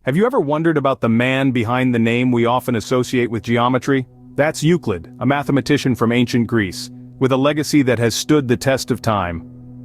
Have you ever wondered about the man behind the name we often associate with geometry? That's Euclid, a mathematician from ancient Greece, with a legacy that has stood the test of time.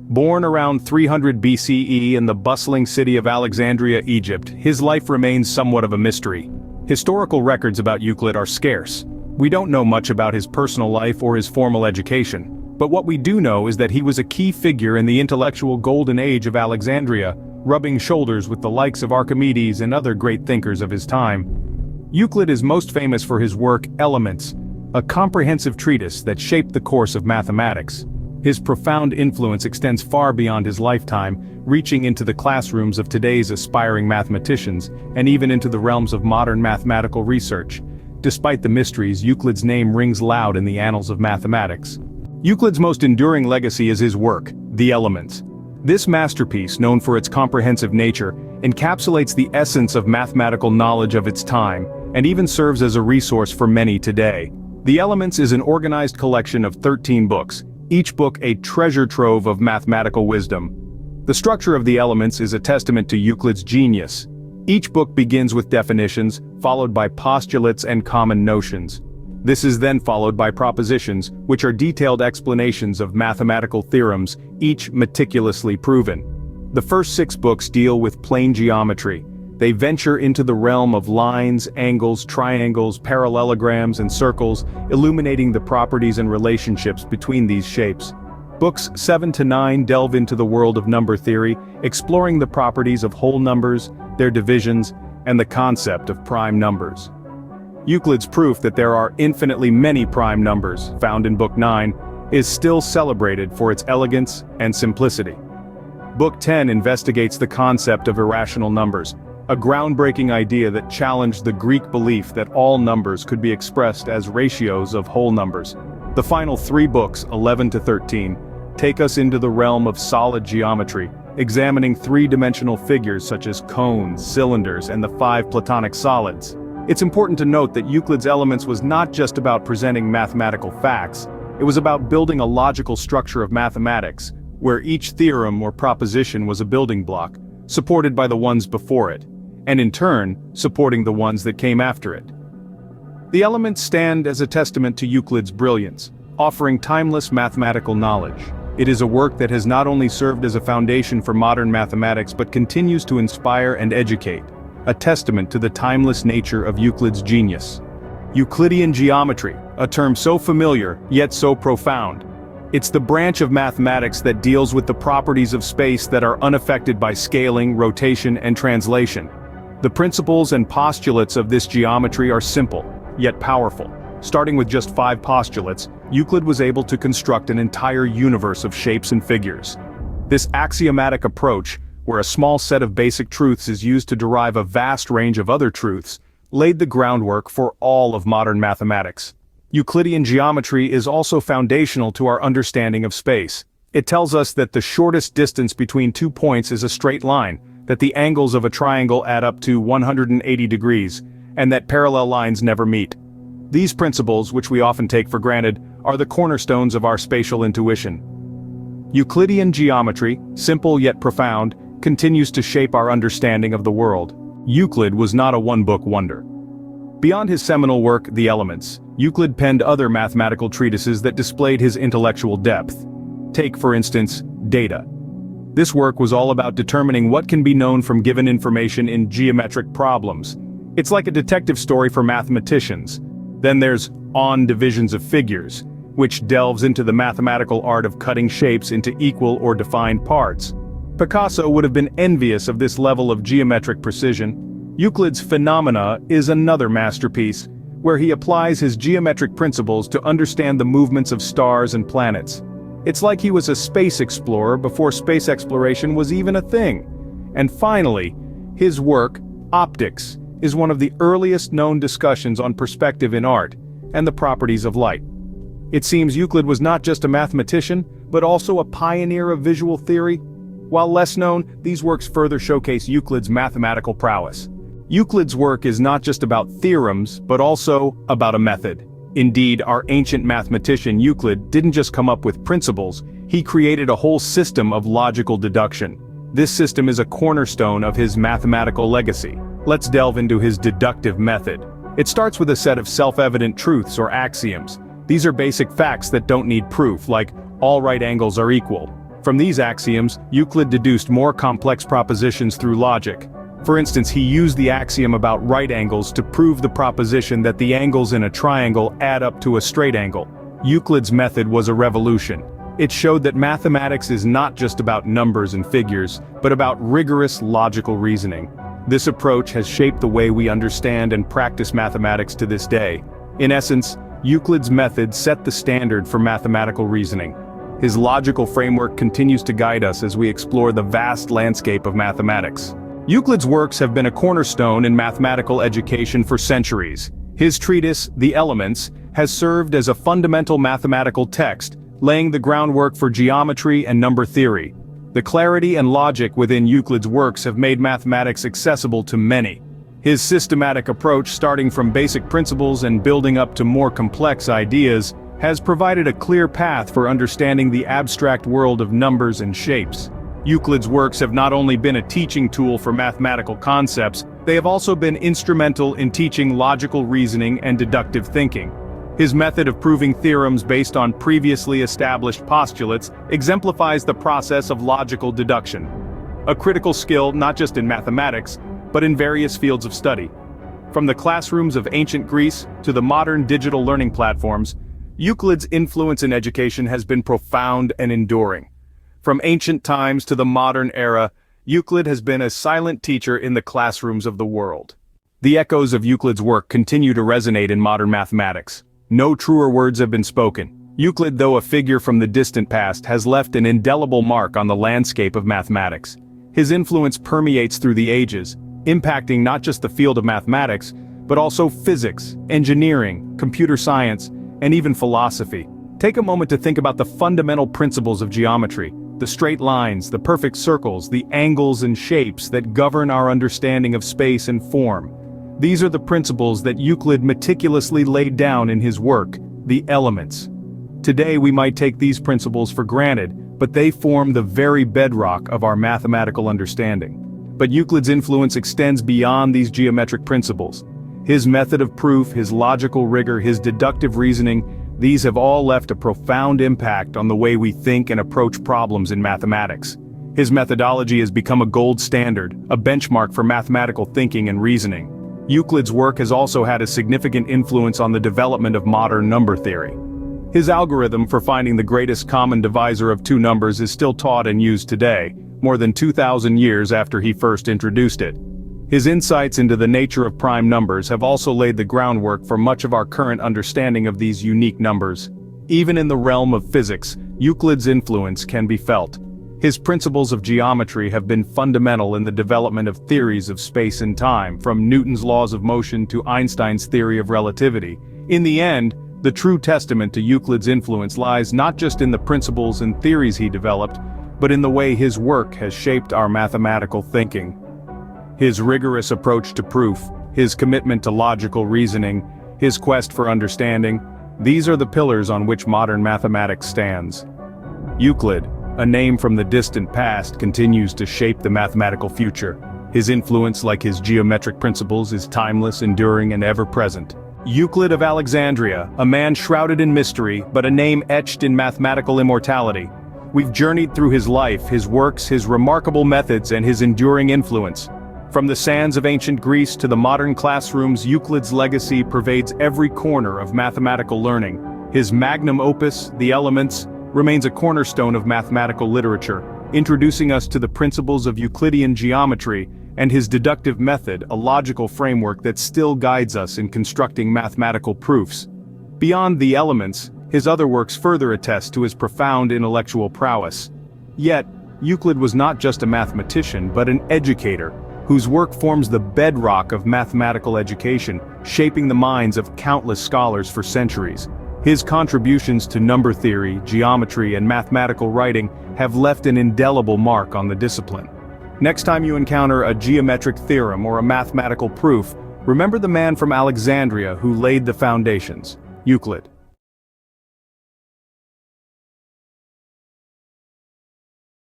Born around 300 BCE in the bustling city of Alexandria, Egypt, his life remains somewhat of a mystery. Historical records about Euclid are scarce. We don't know much about his personal life or his formal education, but what we do know is that he was a key figure in the intellectual golden age of Alexandria, rubbing shoulders with the likes of Archimedes and other great thinkers of his time. Euclid is most famous for his work Elements, a comprehensive treatise that shaped the course of mathematics. His profound influence extends far beyond his lifetime, reaching into the classrooms of today's aspiring mathematicians, and even into the realms of modern mathematical research. Despite the mysteries, Euclid's name rings loud in the annals of mathematics. Euclid's most enduring legacy is his work, The Elements. This masterpiece, known for its comprehensive nature, encapsulates the essence of mathematical knowledge of its time, and even serves as a resource for many today. The Elements is an organized collection of 13 books, each book a treasure trove of mathematical wisdom. The structure of the Elements is a testament to Euclid's genius. Each book begins with definitions, followed by postulates and common notions. This is then followed by propositions, which are detailed explanations of mathematical theorems, each meticulously proven. The first 6 books deal with plane geometry. They venture into the realm of lines, angles, triangles, parallelograms, and circles, illuminating the properties and relationships between these shapes. Books 7 to 9 delve into the world of number theory, exploring the properties of whole numbers, their divisions, and the concept of prime numbers. Euclid's proof that there are infinitely many prime numbers, found in Book 9, is still celebrated for its elegance and simplicity. Book 10 investigates the concept of irrational numbers, a groundbreaking idea that challenged the Greek belief that all numbers could be expressed as ratios of whole numbers. The final 3 books, 11 to 13, take us into the realm of solid geometry, examining 3-dimensional figures such as cones, cylinders, and the 5 Platonic solids. It's important to note that Euclid's Elements was not just about presenting mathematical facts, it was about building a logical structure of mathematics, where each theorem or proposition was a building block, supported by the ones before it, and in turn, supporting the ones that came after it. The Elements stand as a testament to Euclid's brilliance, offering timeless mathematical knowledge. It is a work that has not only served as a foundation for modern mathematics but continues to inspire and educate, a testament to the timeless nature of Euclid's genius. Euclidean geometry, a term so familiar, yet so profound. It's the branch of mathematics that deals with the properties of space that are unaffected by scaling, rotation, and translation. The principles and postulates of this geometry are simple, yet powerful. Starting with just 5 postulates, Euclid was able to construct an entire universe of shapes and figures. This axiomatic approach, where a small set of basic truths is used to derive a vast range of other truths, laid the groundwork for all of modern mathematics. Euclidean geometry is also foundational to our understanding of space. It tells us that the shortest distance between 2 points is a straight line, that the angles of a triangle add up to 180 degrees, and that parallel lines never meet. These principles, which we often take for granted, are the cornerstones of our spatial intuition. Euclidean geometry, simple yet profound, continues to shape our understanding of the world. Euclid was not a one-book wonder. Beyond his seminal work, The Elements, Euclid penned other mathematical treatises that displayed his intellectual depth. Take, for instance, Data. This work was all about determining what can be known from given information in geometric problems. It's like a detective story for mathematicians. Then there's On Divisions of Figures, which delves into the mathematical art of cutting shapes into equal or defined parts. Picasso would have been envious of this level of geometric precision. Euclid's Phenomena is another masterpiece, where he applies his geometric principles to understand the movements of stars and planets. It's like he was a space explorer before space exploration was even a thing. And finally, his work, Optics, is one of the earliest known discussions on perspective in art, and the properties of light. It seems Euclid was not just a mathematician, but also a pioneer of visual theory. While less known, these works further showcase Euclid's mathematical prowess. Euclid's work is not just about theorems, but also about a method. Indeed, our ancient mathematician Euclid didn't just come up with principles, he created a whole system of logical deduction. This system is a cornerstone of his mathematical legacy. Let's delve into his deductive method. It starts with a set of self-evident truths or axioms. These are basic facts that don't need proof, like all right angles are equal. From these axioms, Euclid deduced more complex propositions through logic. For instance, he used the axiom about right angles to prove the proposition that the angles in a triangle add up to a straight angle. Euclid's method was a revolution. It showed that mathematics is not just about numbers and figures, but about rigorous logical reasoning. This approach has shaped the way we understand and practice mathematics to this day. In essence, Euclid's method set the standard for mathematical reasoning. His logical framework continues to guide us as we explore the vast landscape of mathematics. Euclid's works have been a cornerstone in mathematical education for centuries. His treatise, The Elements, has served as a fundamental mathematical text, laying the groundwork for geometry and number theory. The clarity and logic within Euclid's works have made mathematics accessible to many. His systematic approach, starting from basic principles and building up to more complex ideas, has provided a clear path for understanding the abstract world of numbers and shapes. Euclid's works have not only been a teaching tool for mathematical concepts, they have also been instrumental in teaching logical reasoning and deductive thinking. His method of proving theorems based on previously established postulates exemplifies the process of logical deduction, a critical skill not just in mathematics, but in various fields of study. From the classrooms of ancient Greece to the modern digital learning platforms, Euclid's influence in education has been profound and enduring. From ancient times to the modern era, Euclid has been a silent teacher in the classrooms of the world. The echoes of Euclid's work continue to resonate in modern mathematics. No truer words have been spoken. Euclid, though a figure from the distant past, has left an indelible mark on the landscape of mathematics. His influence permeates through the ages, impacting not just the field of mathematics, but also physics, engineering, computer science, and even philosophy. Take a moment to think about the fundamental principles of geometry, the straight lines, the perfect circles, the angles and shapes that govern our understanding of space and form. These are the principles that Euclid meticulously laid down in his work, The Elements. Today we might take these principles for granted, but they form the very bedrock of our mathematical understanding. But Euclid's influence extends beyond these geometric principles. His method of proof, his logical rigor, his deductive reasoning, these have all left a profound impact on the way we think and approach problems in mathematics. His methodology has become a gold standard, a benchmark for mathematical thinking and reasoning. Euclid's work has also had a significant influence on the development of modern number theory. His algorithm for finding the greatest common divisor of two numbers is still taught and used today, more than 2,000 years after he first introduced it. His insights into the nature of prime numbers have also laid the groundwork for much of our current understanding of these unique numbers. Even in the realm of physics, Euclid's influence can be felt. His principles of geometry have been fundamental in the development of theories of space and time, from Newton's laws of motion to Einstein's theory of relativity. In the end, the true testament to Euclid's influence lies not just in the principles and theories he developed, but in the way his work has shaped our mathematical thinking. His rigorous approach to proof, his commitment to logical reasoning, his quest for understanding, these are the pillars on which modern mathematics stands. Euclid, a name from the distant past, continues to shape the mathematical future. His influence, like his geometric principles, is timeless, enduring, and ever-present. Euclid of Alexandria, a man shrouded in mystery, but a name etched in mathematical immortality. We've journeyed through his life, his works, his remarkable methods, and his enduring influence. From the sands of ancient Greece to the modern classrooms, Euclid's legacy pervades every corner of mathematical learning. His magnum opus, The Elements, remains a cornerstone of mathematical literature, introducing us to the principles of Euclidean geometry and his deductive method, a logical framework that still guides us in constructing mathematical proofs. Beyond The Elements, his other works further attest to his profound intellectual prowess. Yet, Euclid was not just a mathematician but an educator, whose work forms the bedrock of mathematical education, shaping the minds of countless scholars for centuries. His contributions to number theory, geometry, and mathematical writing have left an indelible mark on the discipline. Next time you encounter a geometric theorem or a mathematical proof, remember the man from Alexandria who laid the foundations, Euclid.